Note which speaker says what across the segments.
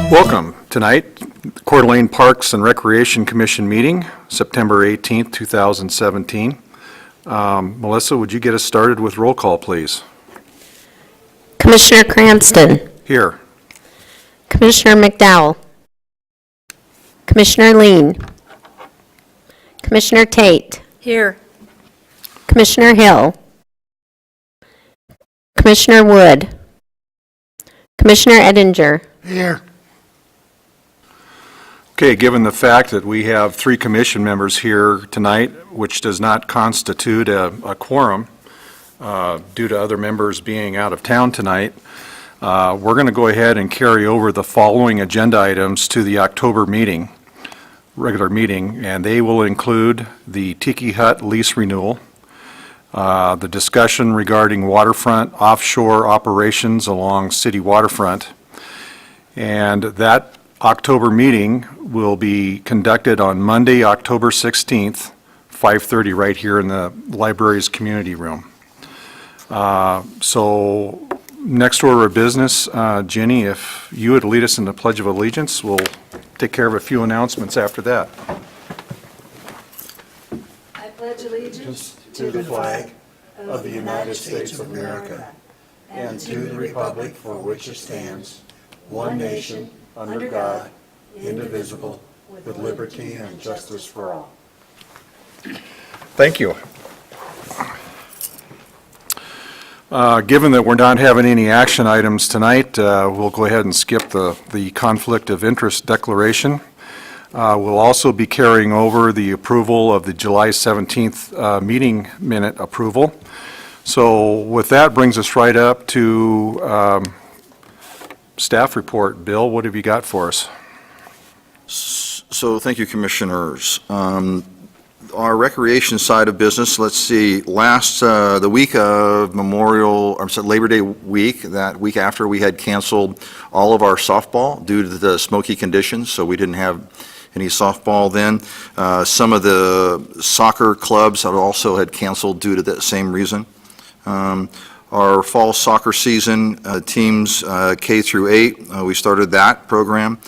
Speaker 1: Welcome tonight, Coeur d'Alene Parks and Recreation Commission meeting, September 18th, 2017. Melissa, would you get us started with roll call, please?
Speaker 2: Commissioner Cranston.
Speaker 1: Here.
Speaker 2: Commissioner McDowell. Commissioner Alene. Commissioner Tate.
Speaker 3: Here.
Speaker 2: Commissioner Hill. Commissioner Wood. Commissioner Edinger.
Speaker 1: Here. Okay, given the fact that we have 3 commission members here tonight, which does not constitute a quorum due to other members being out of town tonight, we're going to go ahead and carry over the following agenda items to the October meeting, regular meeting, and they will include the Tiki Hut lease renewal, the discussion regarding waterfront offshore operations along city waterfront, and that October meeting will be conducted on Monday, October 16th, 5:30, right here in the library's community room. So next order of business, Jenny, if you would lead us in the Pledge of Allegiance, we'll take care of a few announcements after that.
Speaker 3: I pledge allegiance
Speaker 4: to the flag of the United States of America and to the republic for which it stands, one nation, under God, indivisible, with liberty and justice for all.
Speaker 1: Thank you. Given that we're not having any action items tonight, we'll go ahead and skip the conflict of interest declaration. We'll also be carrying over the approval of the July 17th meeting minute approval. So with that brings us right up to staff report. Bill, what have you got for us?
Speaker 5: So thank you, Commissioners. Our recreation side of business, let's see, the week of Labor Day week, that week after, we had canceled all of our softball due to the smoky conditions, so we didn't have any softball then. Some of the soccer clubs also had canceled due to that same reason. Our fall soccer season, teams K through 8, we started that program.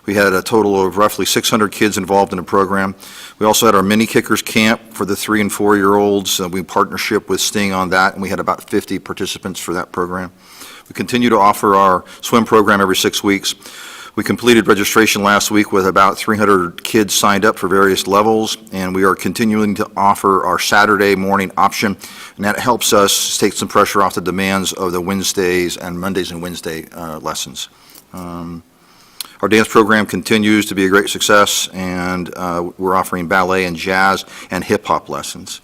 Speaker 5: We had a total of roughly 600 kids involved in the program. We also had our mini kickers camp for the 3 and 4-year-olds. We partnership with Sting on that, and we had about 50 participants for that program. We continue to offer our swim program every 6 weeks. We completed registration last week with about 300 kids signed up for various levels, and we are continuing to offer our Saturday morning option, and that helps us take some pressure off the demands of the Wednesdays and Mondays and Wednesday lessons. Our dance program continues to be a great success, and we're offering ballet and jazz and hip-hop lessons.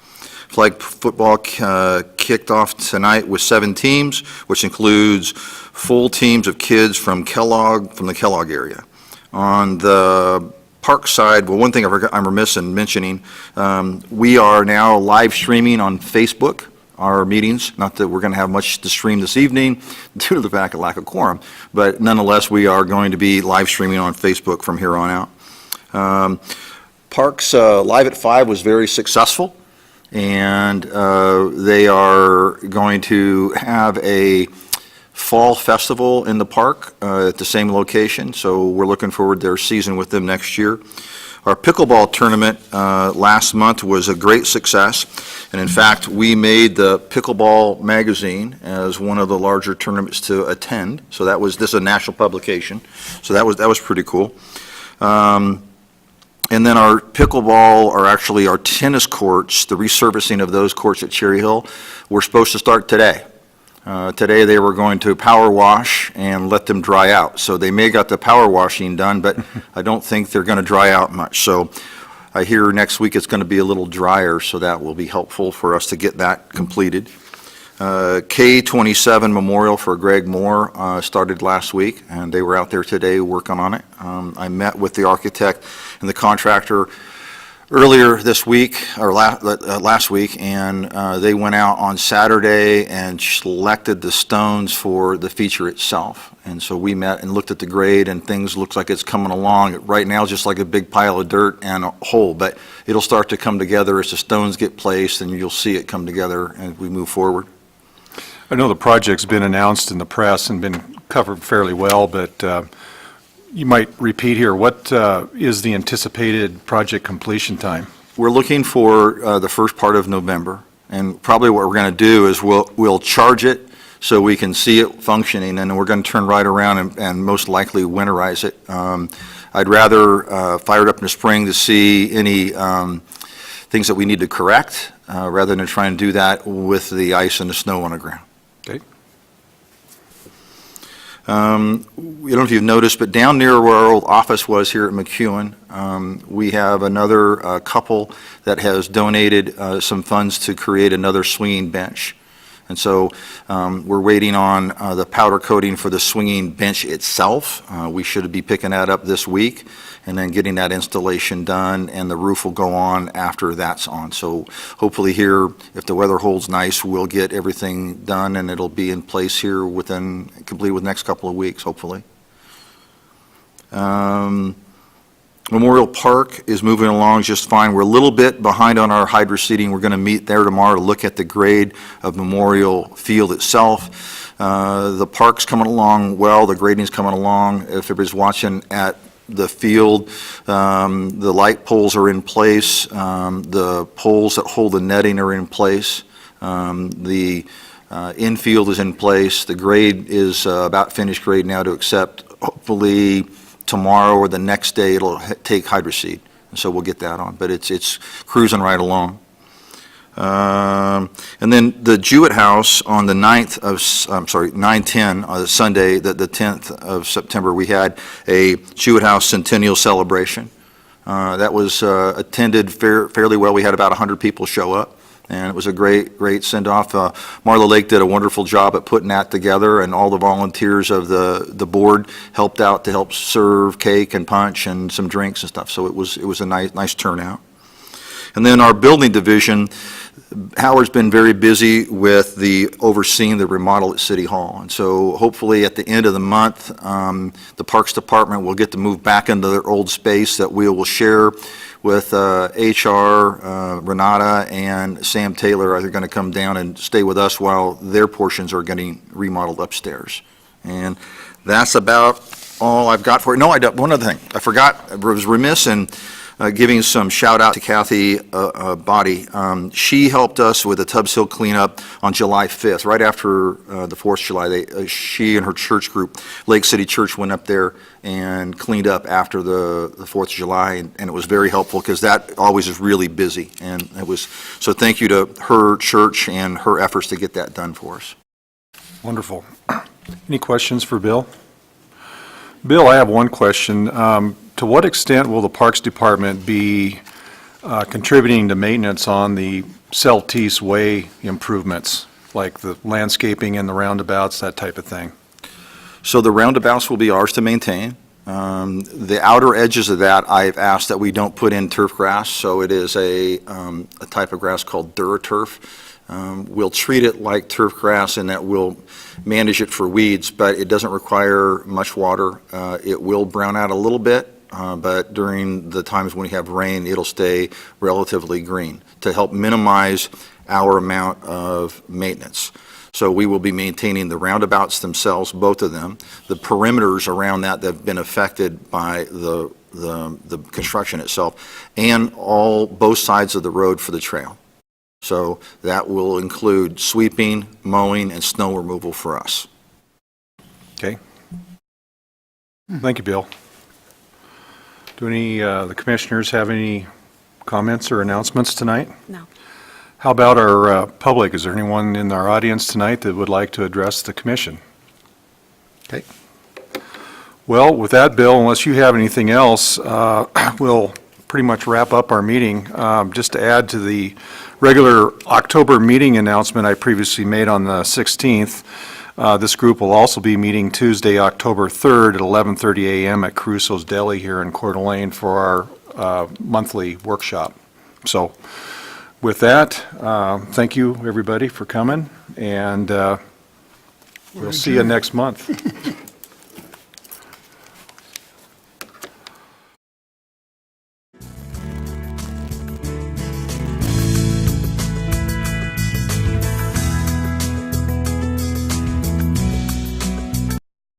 Speaker 5: Flag football kicked off tonight with 7 teams, which includes full teams of kids from the Kellogg area. On the park side, well, one thing I'm remiss in mentioning, we are now live streaming on Facebook our meetings. Not that we're going to have much to stream this evening due to the lack of quorum, but nonetheless, we are going to be live streaming on Facebook from here on out. Parks Live at 5 was very successful, and they are going to have a fall festival in the park at the same location, so we're looking forward to their season with them next year. Our pickleball tournament last month was a great success, and in fact, we made the Pickleball magazine as one of the larger tournaments to attend. So this is a national publication, so that was pretty cool. And then our pickleball, or actually our tennis courts, the resurfacing of those courts at Cherry Hill, were supposed to start today. Today they were going to power wash and let them dry out. So they may got the power washing done, but I don't think they're going to dry out much. So I hear next week it's going to be a little drier, so that will be helpful for us to get that completed. K-27 Memorial for Greg Moore started last week, and they were out there today working on it. I met with the architect and the contractor earlier this week, or last week, and they went out on Saturday and selected the stones for the feature itself. And so we met and looked at the grade, and things looks like it's coming along. Right now, it's just like a big pile of dirt and a hole, but it'll start to come together as the stones get placed, and you'll see it come together as we move forward.
Speaker 1: I know the project's been announced in the press and been covered fairly well, but you might repeat here, what is the anticipated project completion time?
Speaker 5: We're looking for the first part of November, and probably what we're going to do is we'll charge it so we can see it functioning, and then we're going to turn right around and most likely winterize it. I'd rather fire it up in the spring to see any things that we need to correct, rather than trying to do that with the ice and the snow on the ground.
Speaker 1: Okay.
Speaker 5: I don't know if you've noticed, but down near where our old office was here at McEwen, we have another couple that has donated some funds to create another swinging bench. And so we're waiting on the powder coating for the swinging bench itself. We should be picking that up this week and then getting that installation done, and the roof will go on after that's on. So hopefully here, if the weather holds nice, we'll get everything done and it'll be in place here complete with the next couple of weeks, hopefully. Memorial Park is moving along just fine. We're a little bit behind on our hydro seeding. We're going to meet there tomorrow to look at the grade of Memorial Field itself. The park's coming along well. The grading's coming along. If everybody's watching at the field, the light poles are in place. The poles that hold the netting are in place. The infield is in place. The grade is about finished grade now to accept. Hopefully tomorrow or the next day it'll take hydro seed, and so we'll get that on. But it's cruising right along. And then the Jewett House on the 9/10, Sunday, the 10th of September, we had a Jewett House Centennial Celebration. That was attended fairly well. We had about 100 people show up, and it was a great send-off. Marla Lake did a wonderful job at putting that together, and all the volunteers of the board helped out to help serve cake and punch and some drinks and stuff. So it was a nice turnout. And then our building division, Howard's been very busy with overseeing the remodel at City Hall. And so hopefully at the end of the month, the Parks Department will get to move back into their old space that we will share with HR, Renata, and Sam Taylor. Are going to come down and stay with us while their portions are getting remodeled upstairs. And that's about all I've got for it. No, one other thing. I forgot. I was remiss in giving some shout out to Kathy Body. She helped us with the Tubbs Hill cleanup on July 5th, right after the 4th of July. She and her church group, Lake City Church, went up there and cleaned up after the 4th of July, and it was very helpful because that always is really busy. And so thank you to her church and her efforts to get that done for us.
Speaker 1: Wonderful. Any questions for Bill? Bill, I have one question. To what extent will the Parks Department be contributing to maintenance on the Celtice Way improvements, like the landscaping and the roundabouts, that type of thing?
Speaker 5: So the roundabouts will be ours to maintain. The outer edges of that, I've asked that we don't put in turf grass, so it is a type of grass called DuraTurf. We'll treat it like turf grass in that we'll manage it for weeds, but it doesn't require much water. It will brown out a little bit, but during the times when we have rain, it'll stay relatively green to help minimize our amount of maintenance. So we will be maintaining the roundabouts themselves, both of them, the perimeters around that have been affected by the construction itself, and both sides of the road for the trail. So that will include sweeping, mowing, and snow removal for us.
Speaker 1: Okay. Thank you, Bill. Do any the commissioners have any comments or announcements tonight?
Speaker 3: No.
Speaker 1: How about our public? Is there anyone in our audience tonight that would like to address the commission? Okay. Well, with that, Bill, unless you have anything else, we'll pretty much wrap up our meeting. Just to add to the regular October meeting announcement I previously made on the 16th, this group will also be meeting Tuesday, October 3rd at 11:30 a.m. at Caruso's Deli here in Coeur d'Alene for our monthly workshop. So with that, thank you, everybody, for coming, and we'll see you next month.